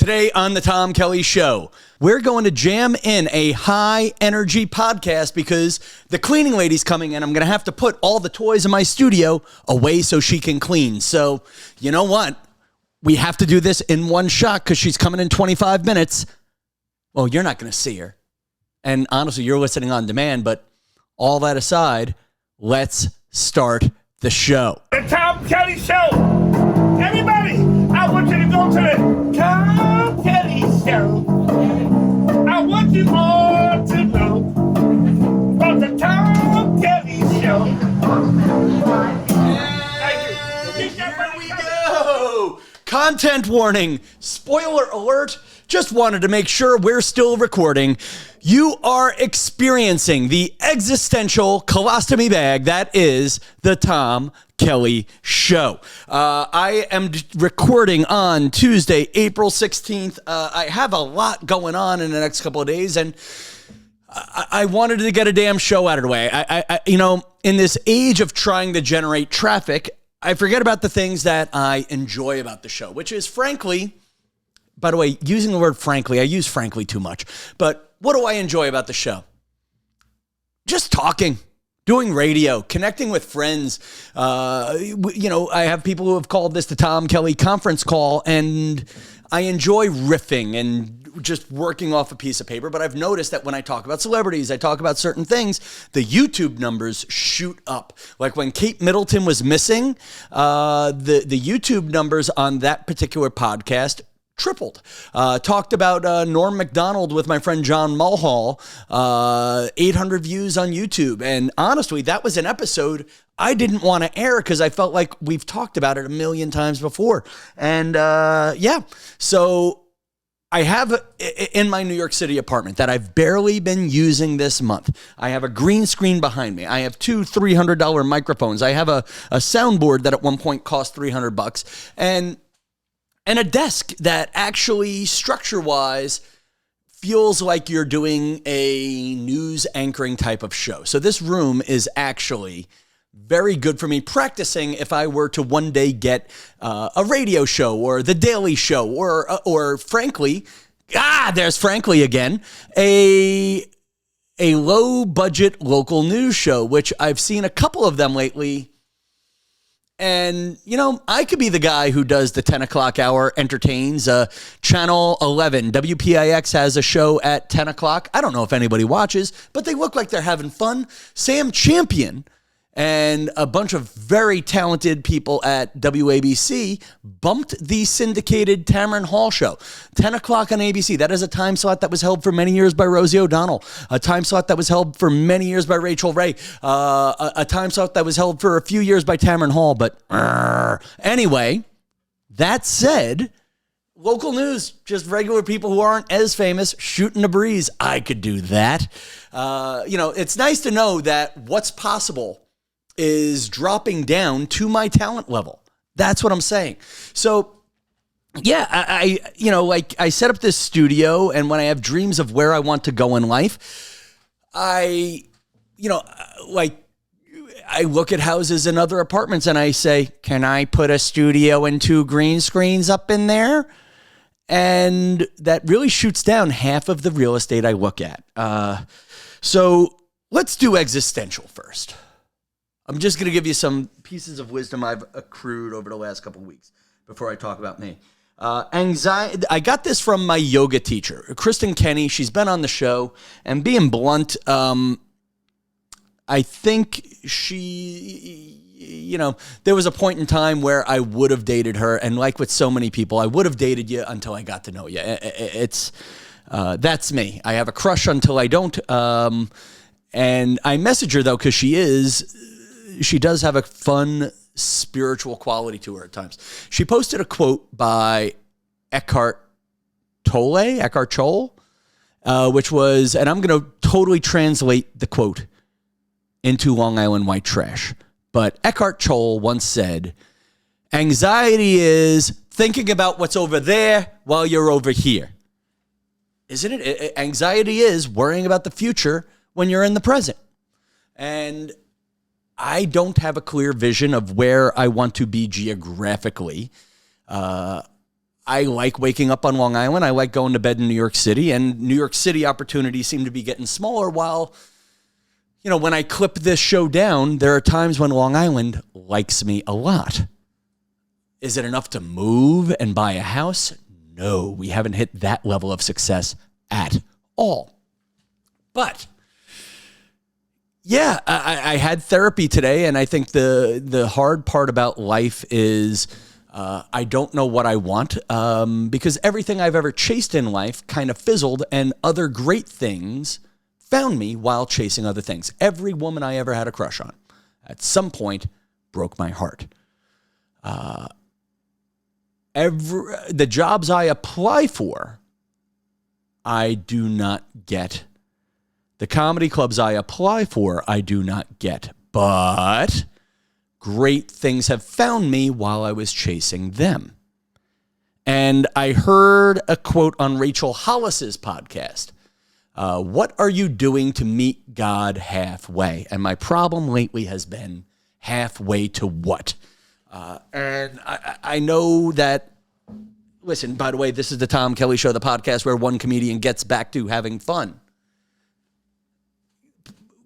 Today on the Tom Kelly Show, we're going to jam in a high-energy podcast because the cleaning lady's coming and I'm going to have to put all the toys in my studio away so she can clean. So, you know what? We have to do this in one shot because she's coming in 25 minutes. Well, you're not going to see her. And honestly, you're listening on demand, but all that aside, let's start the show. The Tom Kelly Show. Everybody, I want you to go to the Tom Kelly Show. I want you all to know about the Tom Kelly Show. Thank you. Here we go. Content warning. Spoiler alert. Just wanted to make sure we're still recording. You are experiencing the existential colostomy bag that is the Tom Kelly Show. I am recording on Tuesday, April 16th. I have a lot going on in the next couple of days, and I wanted to get a damn show out of the way. In this age of trying to generate traffic, I forget about the things that I enjoy about the show, which is frankly, by the way, using the word frankly, I use frankly too much, but what do I enjoy about the show? Just talking, doing radio, connecting with friends. I have people who have called this the Tom Kelly conference call, and I enjoy riffing and just working off a piece of paper. But I've noticed that when I talk about celebrities, I talk about certain things, the YouTube numbers shoot up. Like when Kate Middleton was missing, the YouTube numbers on that particular podcast tripled. Talked about Norm Macdonald with my friend John Mulhall, 800 views on YouTube. And honestly, that was an episode I didn't want to air because I felt like we've talked about it a million times before. And so I have in my New York City apartment that I've barely been using this month. I have a green screen behind me. I have two $300 microphones. I have a soundboard that at one point cost $300 and a desk that actually structure-wise feels like you're doing a news anchoring type of show. So this room is actually very good for me practicing if I were to one day get a radio show or The Daily Show or frankly, there's frankly again, a low-budget local news show, which I've seen a couple of them lately. And, I could be the guy who does the 10 o'clock hour, entertains. Channel 11, WPIX has a show at 10 o'clock. I don't know if anybody watches, but they look like they're having fun. Sam Champion and a bunch of very talented people at WABC bumped the syndicated Tamron Hall show. 10 o'clock on ABC. That is a time slot that was held for many years by Rosie O'Donnell. A time slot that was held for many years by Rachel Ray. A time slot that was held for a few years by Tamron Hall. But anyway, that said, local news, just regular people who aren't as famous, shooting the breeze. I could do that. It's nice to know that what's possible is dropping down to my talent level. That's what I'm saying. So, yeah, I set up this studio, and when I have dreams of where I want to go in life, I look at houses and other apartments and I say, can I put a studio and two green screens up in there? And that really shoots down half of the real estate I look at. So let's do existential first. I'm just going to give you some pieces of wisdom I've accrued over the last couple of weeks before I talk about me. Anxiety. I got this from my yoga teacher, Kristen Kenny. She's been on the show, and being blunt, I think she, there was a point in time where I would have dated her, and like with so many people, I would have dated you until I got to know you. That's me. I have a crush until I don't. And I message her though because she does have a fun spiritual quality to her at times. She posted a quote by Eckhart Tolle, which was, and I'm going to totally translate the quote into Long Island white trash. But Eckhart Tolle once said, anxiety is thinking about what's over there while you're over here. Isn't it? Anxiety is worrying about the future when you're in the present. And I don't have a clear vision of where I want to be geographically. I I like waking up on Long Island. I like going to bed in New York City, and New York City opportunities seem to be getting smaller while, when I clip this show down, there are times when Long Island likes me a lot. Is it enough to move and buy a house? No, we haven't hit that level of success at all. But yeah, I had therapy today, and I think the hard part about life is I don't know what I want because everything I've ever chased in life kind of fizzled, and other great things found me while chasing other things. Every woman I ever had a crush on at some point broke my heart. The jobs I apply for, I do not get. The comedy clubs I apply for, I do not get. But great things have found me while I was chasing them. And I heard a quote on Rachel Hollissays' podcast. What are you doing to meet God halfway? And my problem lately has been halfway to what? And I know that, listen, by the way, this is the Tom Kelly Show, the podcast where one comedian gets back to having fun.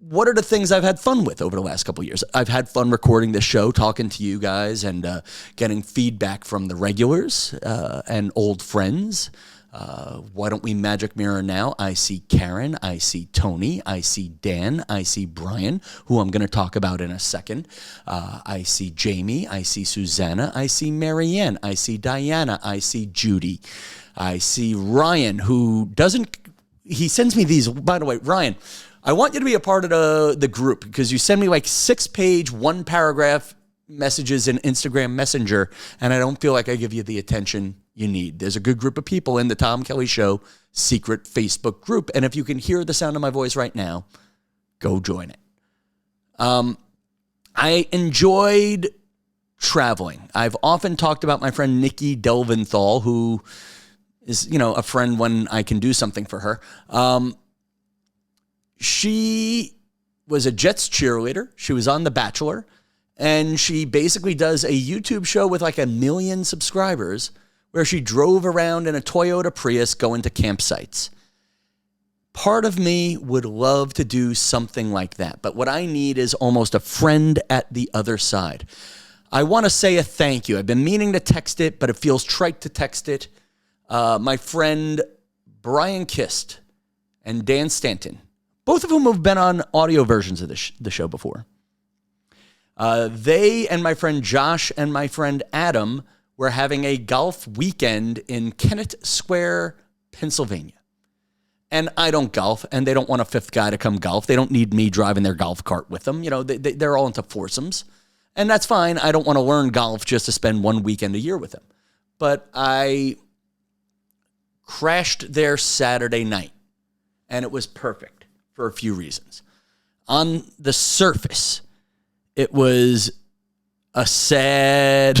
What are the things I've had fun with over the last couple of years? I've had fun recording this show, talking to you guys, and getting feedback from the regulars and old friends. Why don't we magic mirror now? I see Karen, I see Tony, I see Dan, I see Brian, who I'm going to talk about in a second. I see Jamie, I see Susanna, I see Marianne, I see Diana, I see Judy, I see Ryan, who he sends me these, by the way, Ryan, I want you to be a part of the group because you send me like 6-page, 1-paragraph messages in Instagram Messenger, and I don't feel like I give you the attention you need. There's a good group of people in the Tom Kelly Show secret Facebook group, and if you can hear the sound of my voice right now, go join it. I enjoyed traveling. I've often talked about my friend Nikki Delventhal, who is, a friend when I can do something for her. She was a Jets cheerleader. She was on The Bachelor, and she basically does a YouTube show with like 1 million subscribers where she drove around in a Toyota Prius going to campsites. Part of me would love to do something like that, but what I need is almost a friend at the other side. I want to say a thank you. I've been meaning to text it, but it feels trite to text it. My friend Brian Kist and Dan Stanton, both of whom have been on audio versions of the show before. They and my friend Josh and my friend Adam were having a golf weekend in Kennett Square, Pennsylvania. And I don't golf, and they don't want a fifth guy to come golf. They don't need me driving their golf cart with them. They're all into foursomes. And that's fine. I don't want to learn golf just to spend one weekend a year with them. But I crashed there Saturday night, and it was perfect for a few reasons. On the surface, it was a sad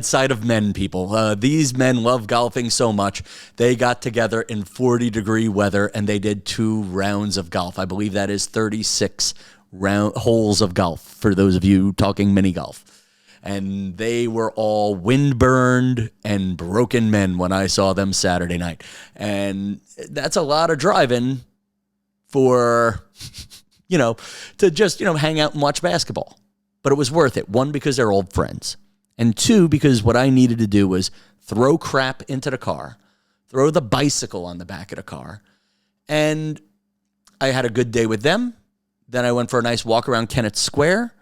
sight of men, people. These men love golfing so much. They got together in 40-degree weather, and they did 2 rounds of golf. I believe that is 36 holes of golf for those of you talking mini golf. And they were all windburned and broken men when I saw them Saturday night. And that's a lot of driving for, to just, hang out and watch basketball. But it was worth it. 1, because they're old friends. And 2, because what I needed to do was throw crap into the car, throw the bicycle on the back of the car. And I had a good day with them. Then I went for a nice walk around Kennett Square.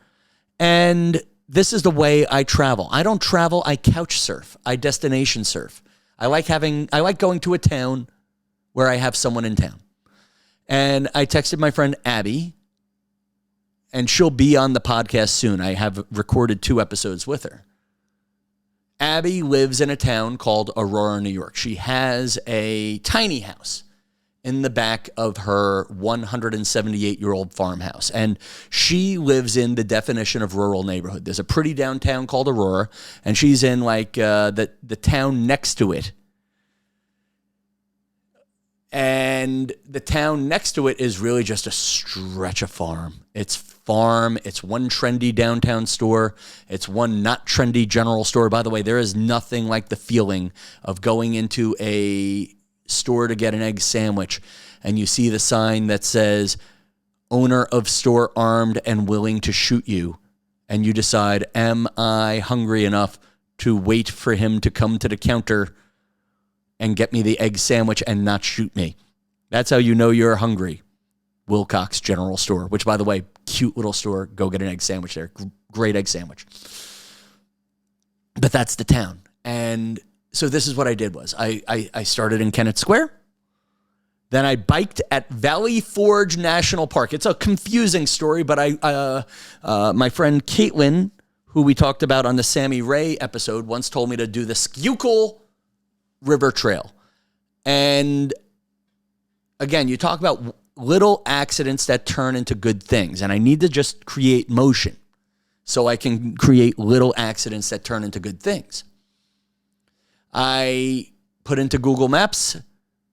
And this is the way I travel. I don't travel, I couch surf. I destination surf. I like going to a town where I have someone in town. And I texted my friend Abby, and she'll be on the podcast soon. I have recorded 2 episodes with her. Abby lives in a town called Aurora, New York. She has a tiny house in the back of her 178-year-old farmhouse. And she lives in the definition of rural neighborhood. There's a pretty downtown called Aurora, and she's in like the town next to it. And the town next to it is really just a stretch of farm. It's farm. It's one trendy downtown store. It's one not trendy general store. By the way, there is nothing like the feeling of going into a store to get an egg sandwich and you see the sign that says, owner of store armed and willing to shoot you. And you decide, am I hungry enough to wait for him to come to the counter and get me the egg sandwich and not shoot me? That's how you know you're hungry. Wilcox General Store, which, by the way, cute little store. Go get an egg sandwich there. Great egg sandwich. But that's the town. And so this is what I did was I started in Kennett Square. Then I biked at Valley Forge National Park. It's a confusing story, but my friend Caitlin, who we talked about on the Sammy Ray episode, once told me to do the Schuylkill River Trail. And again, you talk about little accidents that turn into good things. And I need to just create motion so I can create little accidents that turn into good things. I put into Google Maps,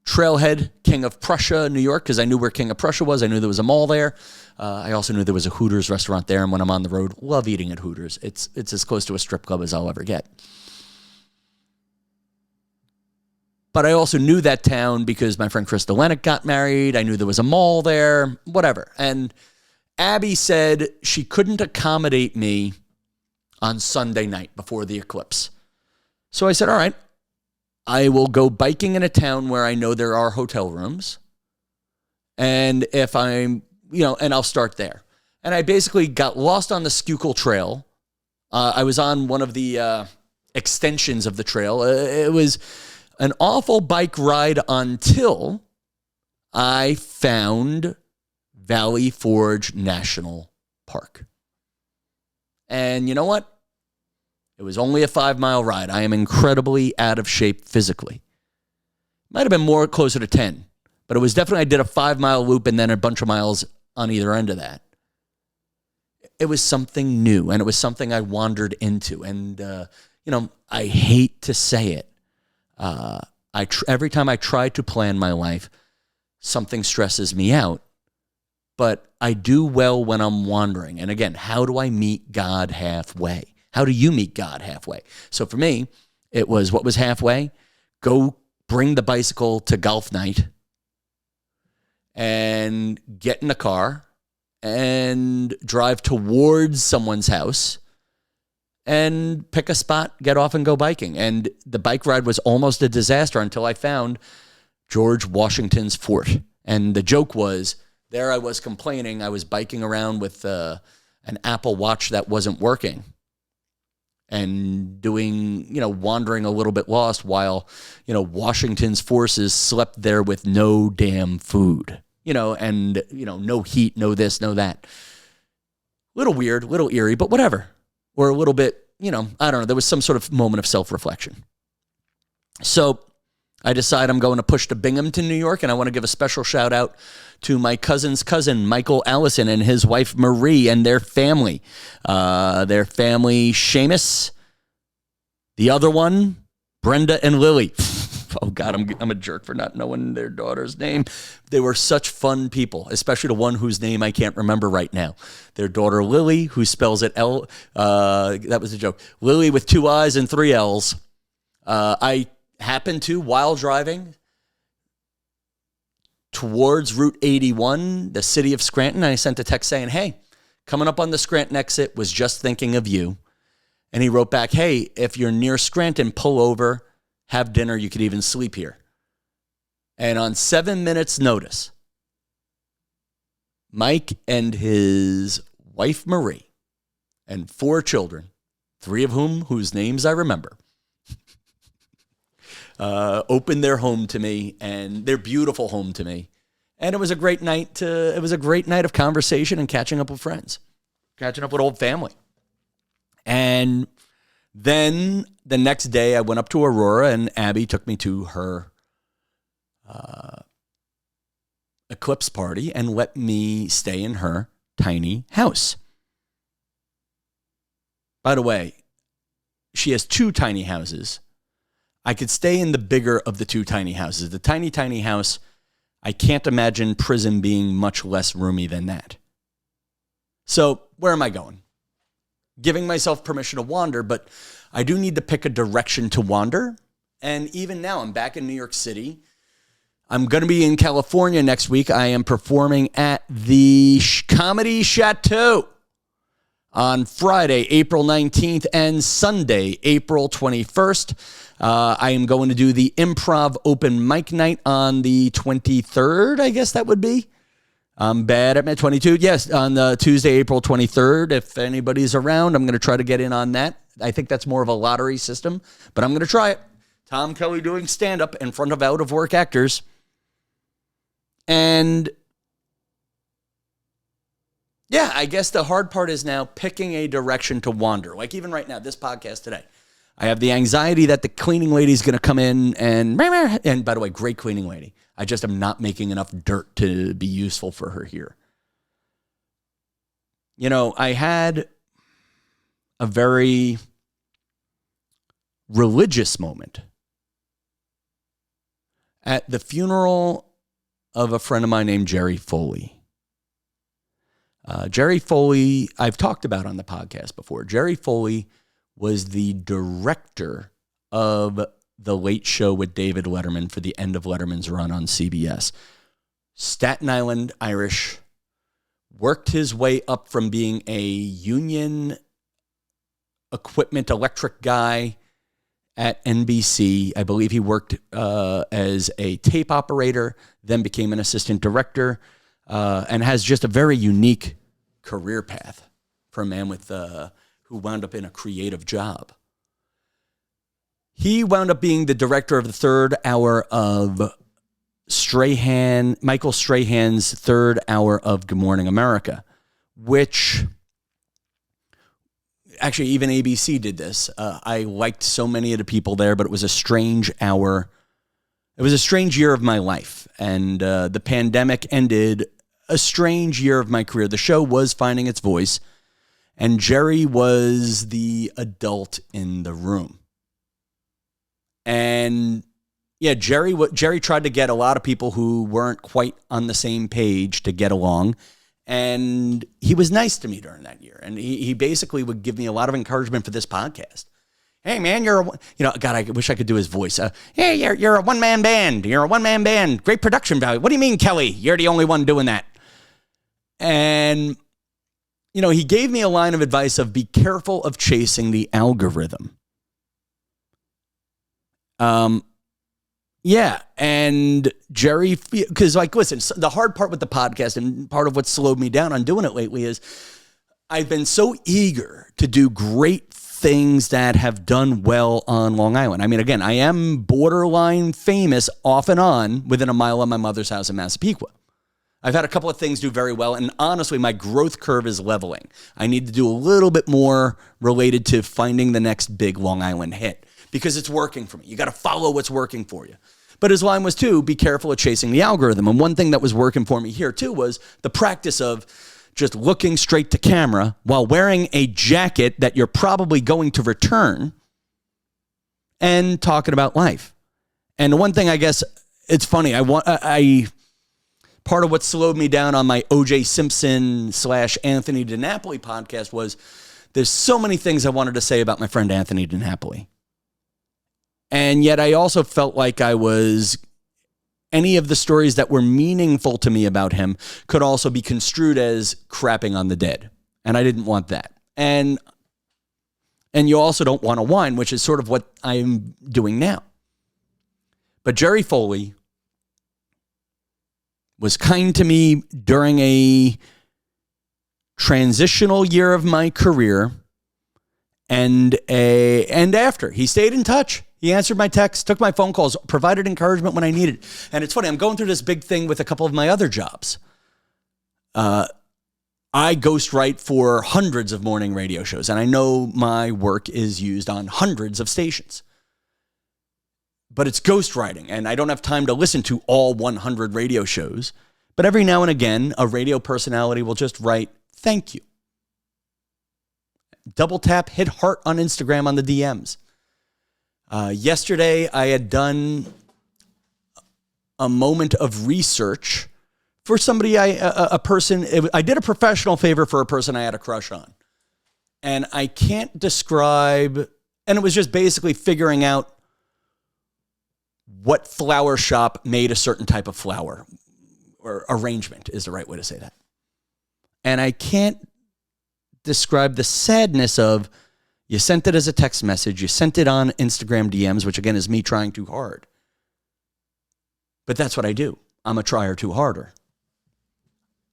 Trailhead, King of Prussia, New York, because I knew where King of Prussia was. I knew there was a mall there. I also knew there was a Hooters restaurant there. And when I'm on the road, love eating at Hooters. It's as close to a strip club as I'll ever get. But I also knew that town because my friend Krista Lennox got married. I knew there was a mall there, whatever. And Abby said she couldn't accommodate me on Sunday night before the eclipse. So I said, all right, I will go biking in a town where I know there are hotel rooms. And if I'm, and I'll start there. And I basically got lost on the Schuylkill Trail. I was on one of the extensions of the trail. It was an awful bike ride until I found Valley Forge National Park. And you know what? It was only a 5-mile ride. I am incredibly out of shape physically. Might have been more closer to 10, but it was definitely, I did a 5-mile loop and then a bunch of miles on either end of that. It was something new and it was something I wandered into. And, I hate to say it. Every time I try to plan my life, something stresses me out, but I do well when I'm wandering. And again, how do I meet God halfway? How do you meet God halfway? So for me, it was what was halfway? Go bring the bicycle to golf night and get in a car and drive towards someone's house and pick a spot, get off and go biking. And the bike ride was almost a disaster until I found George Washington's Fort. And the joke was, there I was complaining. I was biking around with an Apple Watch that wasn't working and doing, wandering a little bit lost while, Washington's forces slept there with no damn food, and, no heat, no this, no that. Little weird, little eerie, but whatever. Or a little bit, I don't know. There was some sort of moment of self-reflection. So I decide I'm going to push to Binghamton, New York, and I want to give a special shout out to my cousin's cousin, Michael Allison, and his wife, Marie, and their family. Seamus. The other one, Brenda and Lily. Oh, God, I'm a jerk for not knowing their daughter's name. They were such fun people, especially the one whose name I can't remember right now. Their daughter, Lily, who spells it L. That was a joke. Lily with 2 I's and 3 L's. I happened to, while driving towards Route 81, the city of Scranton, I sent a text saying, hey, coming up on the Scranton exit, was just thinking of you. And he wrote back, hey, if you're near Scranton, pull over, have dinner, you could even sleep here. And on 7 minutes' notice, Mike and his wife, Marie, and 4 children, 3 of whose names I remember, opened their home to me, and their beautiful home to me. And it was a great night of conversation and catching up with friends, catching up with old family. And then the next day I went up to Aurora, and Abby took me to her eclipse party and let me stay in her tiny house. By the way, she has 2 tiny houses. I could stay in the bigger of the 2 tiny houses. The tiny house, I can't imagine prison being much less roomy than that. So where am I going? Giving myself permission to wander, but I do need to pick a direction to wander. And even now, I'm back in New York City. I'm going to be in California next week. I am performing at the Comedy Chateau on Friday, April 19th, and Sunday, April 21st. I am going to do the Improv Open Mic Night on the 23rd, I guess that would be. I'm bad at my 22. Yes, on the Tuesday, April 23rd. If anybody's around, I'm going to try to get in on that. I think that's more of a lottery system, but I'm going to try it. Tom Kelly doing stand-up in front of out-of-work actors. And yeah, I guess the hard part is now picking a direction to wander. Like even right now, this podcast today, I have the anxiety that the cleaning lady's going to come in and by the way, great cleaning lady. I just am not making enough dirt to be useful for her here. You know, I had a very religious moment at the funeral of a friend of mine named Jerry Foley. Jerry Foley, I've talked about on the podcast before. Jerry Foley was the director of The Late Show with David Letterman for the end of Letterman's run on CBS. Staten Island Irish, worked his way up from being a union equipment electric guy at NBC. I believe he worked as a tape operator, then became an assistant director, and has just a very unique career path for a man with who wound up in a creative job. He wound up being the director of the third hour of Michael Strahan's third hour of Good Morning America, which actually even ABC did this. I liked so many of the people there, but it was a strange hour. It was a strange year of my life, and the pandemic ended a strange year of my career. The show was finding its voice, and Jerry was the adult in the room. And yeah, Jerry tried to get a lot of people who weren't quite on the same page to get along. And he was nice to me during that year. And he basically would give me a lot of encouragement for this podcast. Hey, man, God, I wish I could do his voice. Hey, you're a one-man band. You're a one-man band. Great production value. What do you mean, Kelly? You're the only one doing that. And, he gave me a line of advice of be careful of chasing the algorithm. Yeah, and Jerry, because listen, the hard part with the podcast and part of what slowed me down on doing it lately is I've been so eager to do great things that have done well on Long Island. I mean, again, I am borderline famous off and on within a mile of my mother's house in Massapequa. I've had a couple of things do very well, and honestly, my growth curve is leveling. I need to do a little bit more related to finding the next big Long Island hit, because it's working for me. You got to follow what's working for you. But his line was, too, be careful of chasing the algorithm. And one thing that was working for me here, too, was the practice of just looking straight to camera while wearing a jacket that you're probably going to return and talking about life. And the one thing, I guess, it's funny, part of what slowed me down on my O.J. Simpson / Anthony DiNapoli podcast was there's so many things I wanted to say about my friend Anthony DiNapoli. And yet I also felt like any of the stories that were meaningful to me about him could also be construed as crapping on the dead. And I didn't want that. And you also don't want to whine, which is sort of what I'm doing now. But Jerry Foley was kind to me during a transitional year of my career and after. He stayed in touch. He answered my texts, took my phone calls, provided encouragement when I needed. And it's funny, I'm going through this big thing with a couple of my other jobs. I ghostwrite for hundreds of morning radio shows, and I know my work is used on hundreds of stations. But it's ghostwriting, and I don't have time to listen to all 100 radio shows. But every now and again, a radio personality will just write, thank you. Double tap, hit heart on Instagram on the DMs. Yesterday, I had done a moment of research for somebody, a person, I did a professional favor for a person I had a crush on. And I can't describe, and it was just basically figuring out what flower shop made a certain type of flower, or arrangement is the right way to say that. And I can't describe the sadness of, you sent it as a text message, you sent it on Instagram DMs, which again is me trying too hard. But that's what I do. I'm a trier too harder.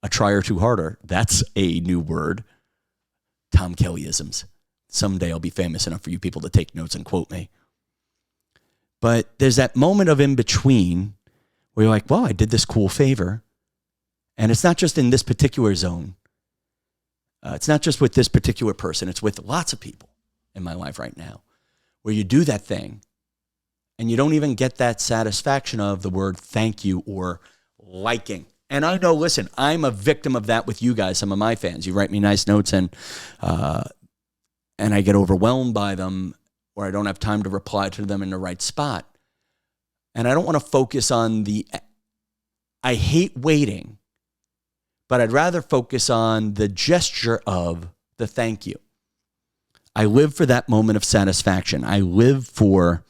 A trier too harder. That's a new word. Tom Kellyisms. Someday I'll be famous enough for you people to take notes and quote me. But there's that moment of in between where you're like, well, I did this cool favor. And it's not just in this particular zone. It's not just with this particular person. It's with lots of people in my life right now where you do that thing and you don't even get that satisfaction of the word thank you or liking. And I know, listen, I'm a victim of that with you guys, some of my fans. You write me nice notes and I get overwhelmed by them, or I don't have time to reply to them in the right spot. And I don't want to focus on I hate waiting, but I'd rather focus on the gesture of the thank you. I live for that moment of satisfaction. I live for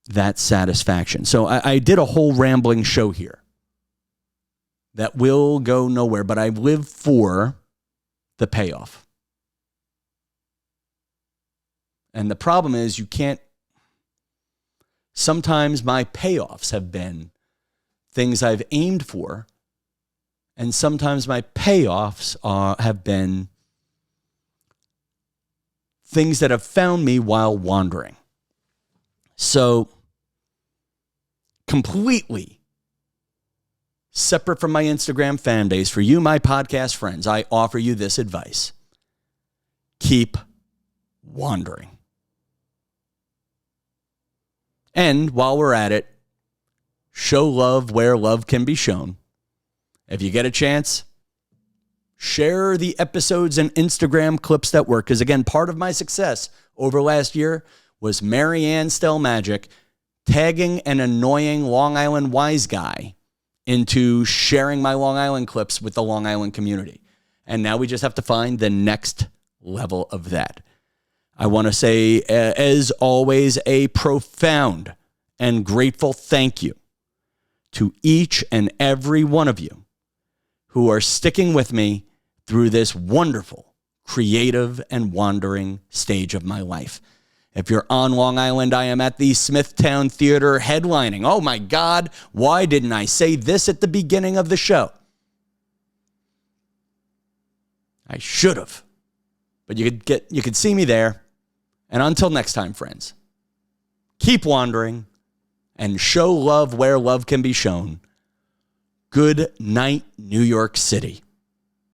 that satisfaction. So I did a whole rambling show here that will go nowhere, but I live for the payoff. And the problem is sometimes my payoffs have been things I've aimed for, and sometimes my payoffs have been things that have found me while wandering. So, completely separate from my Instagram fan base, for you, my podcast friends, I offer you this advice. Keep wandering. And while we're at it, show love where love can be shown. If you get a chance, share the episodes and Instagram clips that work. Because again, part of my success over last year was Marianne Stelmagic tagging an annoying Long Island wise guy into sharing my Long Island clips with the Long Island community. And now we just have to find the next level of that. I want to say, as always, a profound and grateful thank you to each and every one of you who are sticking with me through this wonderful, creative, and wandering stage of my life. If you're on Long Island, I am at the Smithtown Theater headlining. Oh my God, why didn't I say this at the beginning of the show? I should have. But you could see me there. And until next time, friends, keep wandering and show love where love can be shown. Good night, New York City.